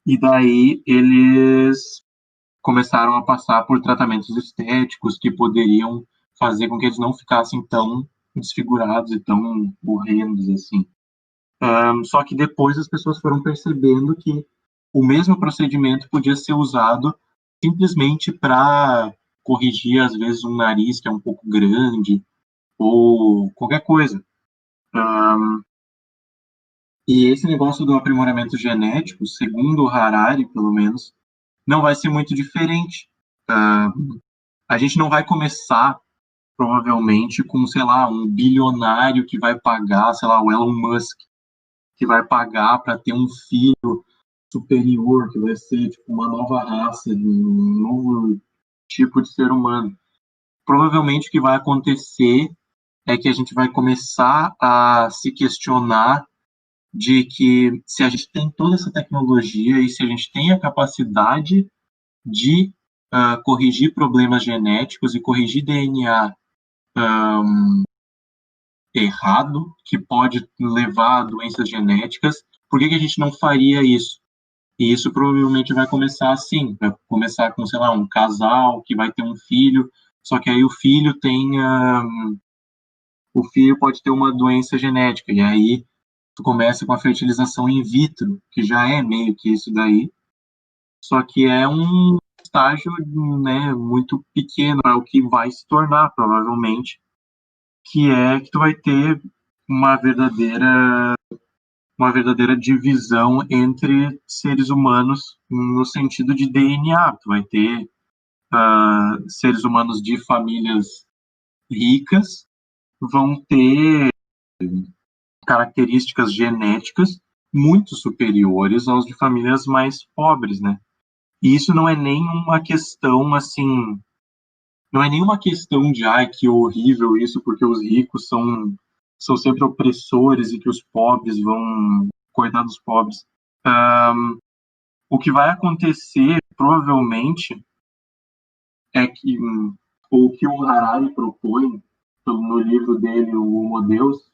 e daí eles começaram a passar por tratamentos estéticos que poderiam fazer com que eles não ficassem tão desfigurados e tão horrendos assim. Só que depois as pessoas foram percebendo que o mesmo procedimento podia ser usado simplesmente para corrigir, às vezes, um nariz que é um pouco grande, ou qualquer coisa. E esse negócio do aprimoramento genético, segundo o Harari, pelo menos, não vai ser muito diferente. A gente não vai começar, provavelmente, com, sei lá, um bilionário que vai pagar, sei lá, o Elon Musk, que vai pagar para ter um filho superior, que vai ser tipo uma nova raça, um novo tipo de ser humano. Provavelmente o que vai acontecer é que a gente vai começar a se questionar de que se a gente tem toda essa tecnologia e se a gente tem a capacidade de corrigir problemas genéticos e corrigir DNA errado, que pode levar a doenças genéticas, por que a gente não faria isso? E isso provavelmente vai começar assim, vai começar com, sei lá, um casal que vai ter um filho, só que aí o filho o filho pode ter uma doença genética, e aí tu começa com a fertilização in vitro, que já é meio que isso daí, só que é um estágio, né, muito pequeno, é o que vai se tornar, provavelmente, que é que tu vai ter uma verdadeira divisão entre seres humanos no sentido de DNA. Tu vai ter seres humanos de famílias ricas, vão ter características genéticas muito superiores aos de famílias mais pobres, né? E isso não é nem uma questão, assim, não é nenhuma questão de, ai, que horrível isso, porque os ricos são sempre opressores e que os pobres vão cuidar dos pobres. O que vai acontecer, provavelmente, é que o que o Harari propõe no livro dele, o Homo Deus,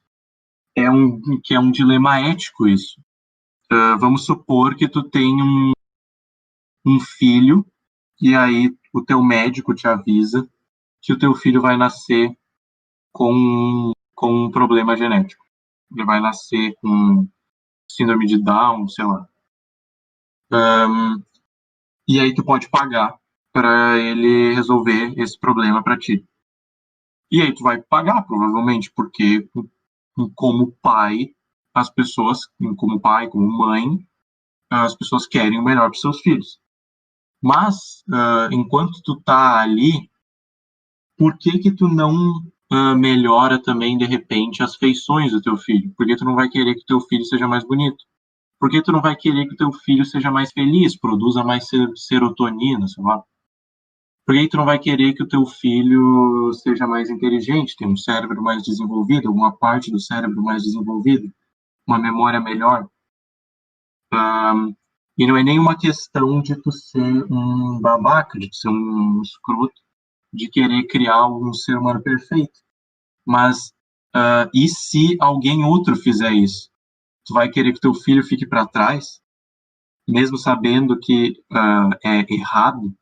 que é um dilema ético isso. Vamos supor que tu tem um filho e aí o teu médico te avisa que o teu filho vai nascer com um problema genético. Ele vai nascer com síndrome de Down, sei lá. E aí tu pode pagar para ele resolver esse problema para ti. E aí tu vai pagar, provavelmente, porque como pai, as pessoas, como pai, como mãe, as pessoas querem o melhor para seus filhos. Mas, enquanto tu tá ali, por que tu não melhora também, de repente, as feições do teu filho? Por que tu não vai querer que o teu filho seja mais bonito? Por que tu não vai querer que o teu filho seja mais feliz, produza mais serotonina, sei lá? Por que tu não vai querer que o teu filho seja mais inteligente, tenha um cérebro mais desenvolvido, alguma parte do cérebro mais desenvolvida, uma memória melhor? E não é nenhuma questão de tu ser um babaca, de tu ser um escroto, de querer criar um ser humano perfeito. Mas e se alguém outro fizer isso? Tu vai querer que teu filho fique para trás, mesmo sabendo que é errado?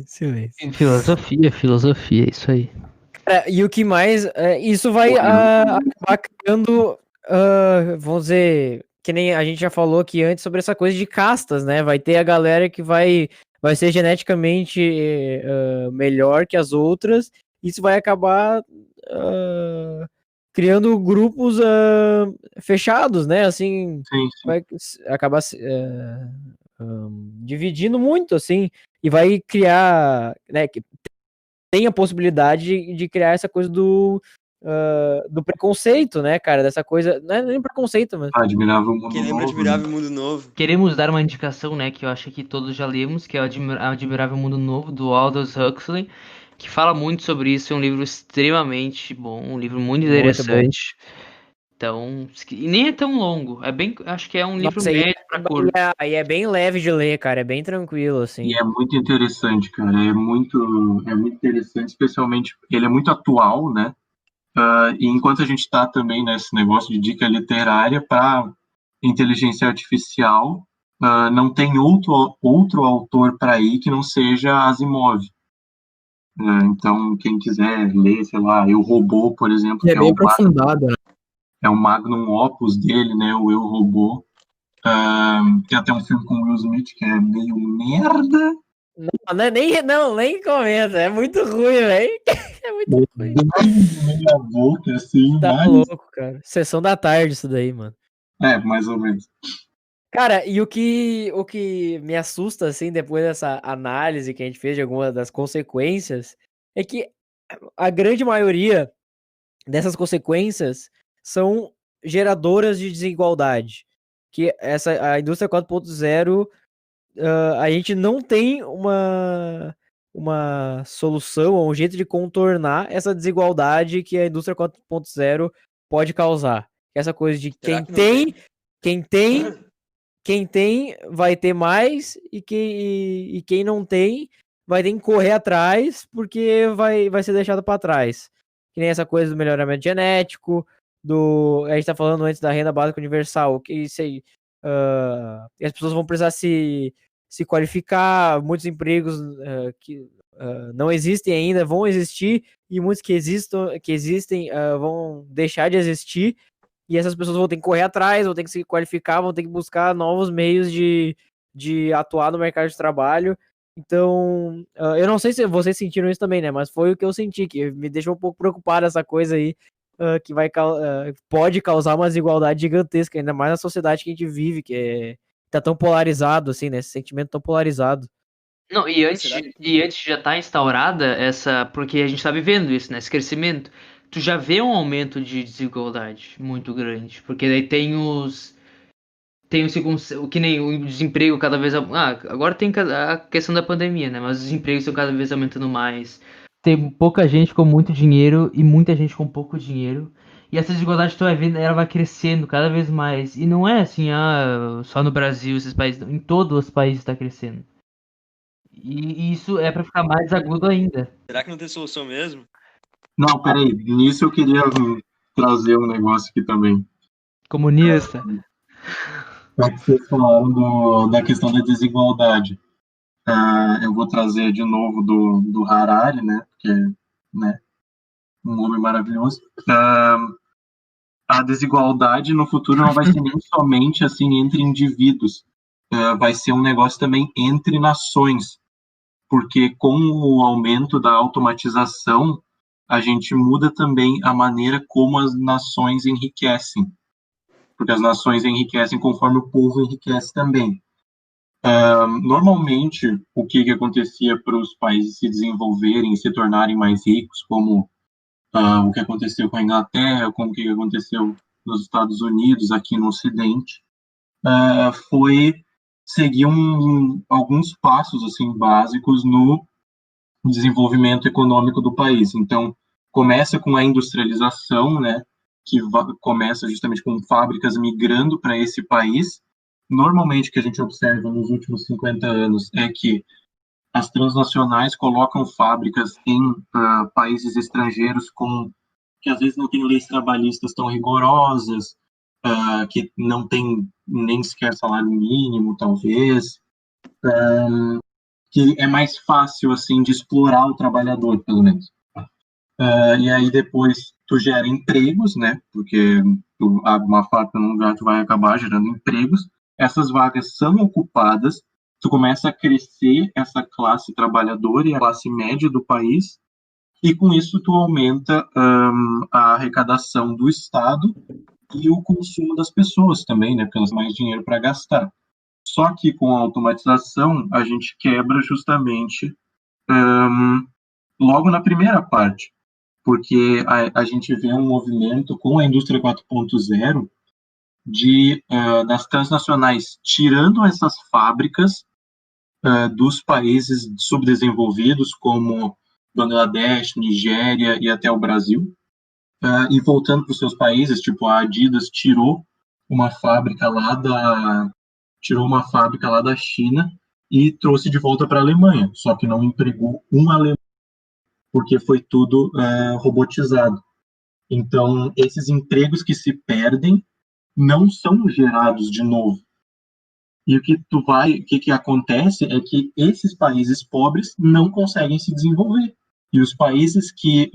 Silêncio. Filosofia, isso aí. E o que mais, isso vai acabar criando, vamos dizer, que nem a gente já falou aqui antes sobre essa coisa de castas, né? Vai ter a galera que vai ser geneticamente melhor que as outras, isso vai acabar criando grupos fechados, né? Assim, Sim. vai acabar dividindo muito, assim, e vai criar, né? Tem a possibilidade de criar essa coisa do preconceito, né, cara? Dessa coisa. Não é nem preconceito, mas. Admirável Mundo Quem lembra Novo, Admirável Mundo Novo? Queremos dar uma indicação, né, que eu acho que todos já lemos, que é o Admirável Mundo Novo, do Aldous Huxley, que fala muito sobre isso, é um livro extremamente bom, um livro muito interessante. Então, e nem é tão longo, acho que é um livro Nossa, médio pra curto. E é bem leve de ler, cara. É bem tranquilo, assim. E é muito interessante, cara. É muito interessante, especialmente ele é muito atual, né? E enquanto a gente está também nesse negócio de dica literária para inteligência artificial, não tem outro autor para ir que não seja Asimov. Então, quem quiser ler, sei lá, Eu, Robô, por exemplo, E é que bem aprofundado, né? é o magnum opus dele, né, o Eu, Robô. Tem até um filme com o Will Smith que é meio merda. Nem comenta, é muito ruim, velho. É muito ruim. Meia boca, assim, Tá mas... louco, cara. Sessão da tarde isso daí, mano. Mais ou menos. Cara, e o que me assusta, assim, depois dessa análise que a gente fez de algumas das consequências, é que a grande maioria dessas consequências são geradoras de desigualdade. Que a indústria 4.0, a gente não tem uma solução ou um jeito de contornar essa desigualdade que a indústria 4.0 pode causar. Essa coisa de Será que não tem? quem tem vai ter mais e quem não tem vai ter que correr atrás porque vai ser deixado para trás. Que nem essa coisa do melhoramento genético, a gente tá falando antes da renda básica universal, que isso aí, as pessoas vão precisar se qualificar, muitos empregos que não existem ainda vão existir e muitos que existem vão deixar de existir. E essas pessoas vão ter que correr atrás, vão ter que se qualificar, vão ter que buscar novos meios de atuar no mercado de trabalho. Então, eu não sei se vocês sentiram isso também, né? Mas foi o que eu senti, que me deixou um pouco preocupado essa coisa aí, que pode causar uma desigualdade gigantesca, ainda mais na sociedade que a gente vive, tá tão polarizado, assim, né? Esse sentimento tão polarizado. Não, e antes, Será que... e antes de já estar instaurada essa. Porque a gente está vivendo isso, né? Esse crescimento. Tu já vê um aumento de desigualdade muito grande. Porque daí tem os. Tem o que nem o desemprego cada vez. Agora tem a questão da pandemia, né? Mas os empregos estão cada vez aumentando mais. Tem pouca gente com muito dinheiro e muita gente com pouco dinheiro. E essa desigualdade tu vai vendo, ela vai crescendo cada vez mais. E não é assim, só no Brasil, esses países. Em todos os países está crescendo. E isso é pra ficar mais agudo ainda. Será que não tem solução mesmo? Não, peraí. Nisso eu queria trazer um negócio aqui também. Comunista. Já que vocês falaram da questão da desigualdade. Eu vou trazer de novo do Harari, né? Porque, né? Um homem maravilhoso. A desigualdade no futuro não vai ser nem somente assim entre indivíduos. Vai ser um negócio também entre nações. Porque com o aumento da automatização, a gente muda também a maneira como as nações enriquecem. Porque as nações enriquecem conforme o povo enriquece também. Normalmente, o que acontecia para os países se desenvolverem e se tornarem mais ricos, como o que aconteceu com a Inglaterra, como o que aconteceu nos Estados Unidos, aqui no Ocidente, foi seguir alguns passos assim básicos no desenvolvimento econômico do país. Então, começa com a industrialização, né, que começa justamente com fábricas migrando para esse país. Normalmente, o que a gente observa nos últimos 50 anos é que as transnacionais colocam fábricas em países estrangeiros que às vezes não têm leis trabalhistas tão rigorosas, que não tem nem sequer salário mínimo, talvez, que é mais fácil assim de explorar o trabalhador, pelo menos. E aí depois tu gera empregos, né? Porque tu abre uma fábrica num lugar, tu vai acabar gerando empregos. Essas vagas são ocupadas, tu começa a crescer essa classe trabalhadora e a classe média do país, e com isso tu aumenta a arrecadação do Estado e o consumo das pessoas também, né? Porque elas têm mais dinheiro para gastar. Só que com a automatização, a gente quebra justamente logo na primeira parte, porque a gente vê um movimento com a indústria 4.0 das transnacionais tirando essas fábricas dos países subdesenvolvidos, como Bangladesh, Nigéria e até o Brasil, e voltando para os seus países, tipo a Adidas tirou uma fábrica lá da China e trouxe de volta para a Alemanha, só que não empregou um alemão, porque foi tudo robotizado. Então, esses empregos que se perdem não são gerados de novo. E o que acontece é que esses países pobres não conseguem se desenvolver. E os países que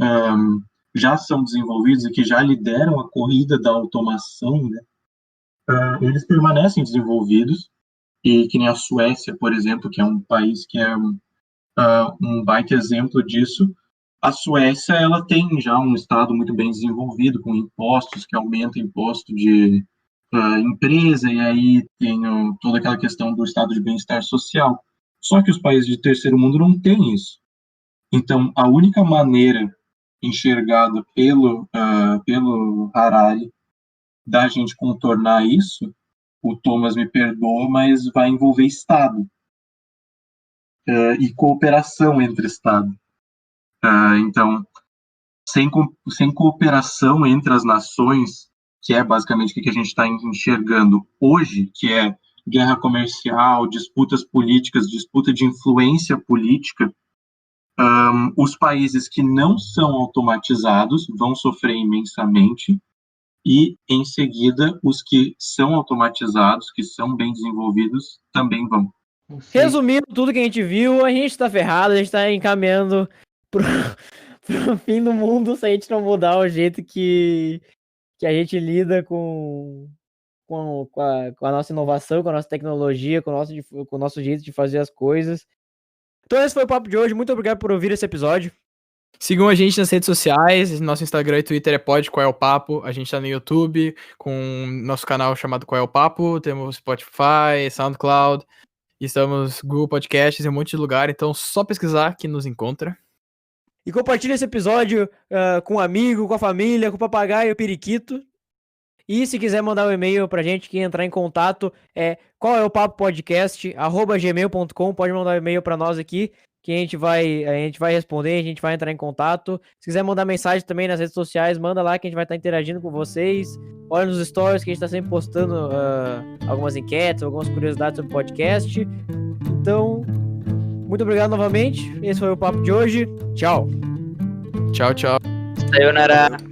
já são desenvolvidos e que já lideram a corrida da automação, né, eles permanecem desenvolvidos, e que nem a Suécia, por exemplo, que é um país que é um baita exemplo disso. A Suécia, ela tem já um estado muito bem desenvolvido, com impostos que aumentam o imposto de empresa, e aí tem toda aquela questão do estado de bem-estar social. Só que os países de terceiro mundo não têm isso. Então, a única maneira enxergada pelo Harari da gente contornar isso, o Thomas me perdoa, mas vai envolver Estado e cooperação entre Estados. Então, sem cooperação entre as nações, que é basicamente o que a gente está enxergando hoje, que é guerra comercial, disputas políticas, disputa de influência política, os países que não são automatizados vão sofrer imensamente, e, em seguida, os que são automatizados, que são bem desenvolvidos, também vão. Resumindo tudo que a gente viu, a gente tá ferrado, a gente tá encaminhando pro fim do mundo se a gente não mudar o jeito que a gente lida com a nossa inovação, com a nossa tecnologia, com o nosso jeito de fazer as coisas. Então esse foi o papo de hoje, muito obrigado por ouvir esse episódio. Sigam a gente nas redes sociais, nosso Instagram e Twitter é Qual é o Papo, a gente tá no YouTube com nosso canal chamado Qual é o Papo, temos Spotify, SoundCloud, estamos Google Podcasts e um monte de lugar, então só pesquisar que nos encontra. E compartilha esse episódio com um amigo, com a família, com o papagaio, o periquito. E se quiser mandar um e-mail pra gente, que entrar em contato é qualeopapopodcast@gmail.com, pode mandar um e-mail pra nós aqui, que a gente vai responder, a gente vai entrar em contato. Se quiser mandar mensagem também nas redes sociais, manda lá que a gente vai estar interagindo com vocês. Olha nos stories que a gente tá sempre postando algumas enquetes, algumas curiosidades sobre o podcast. Então, muito obrigado novamente. Esse foi o papo de hoje. Tchau. Tchau, tchau. Sayonara.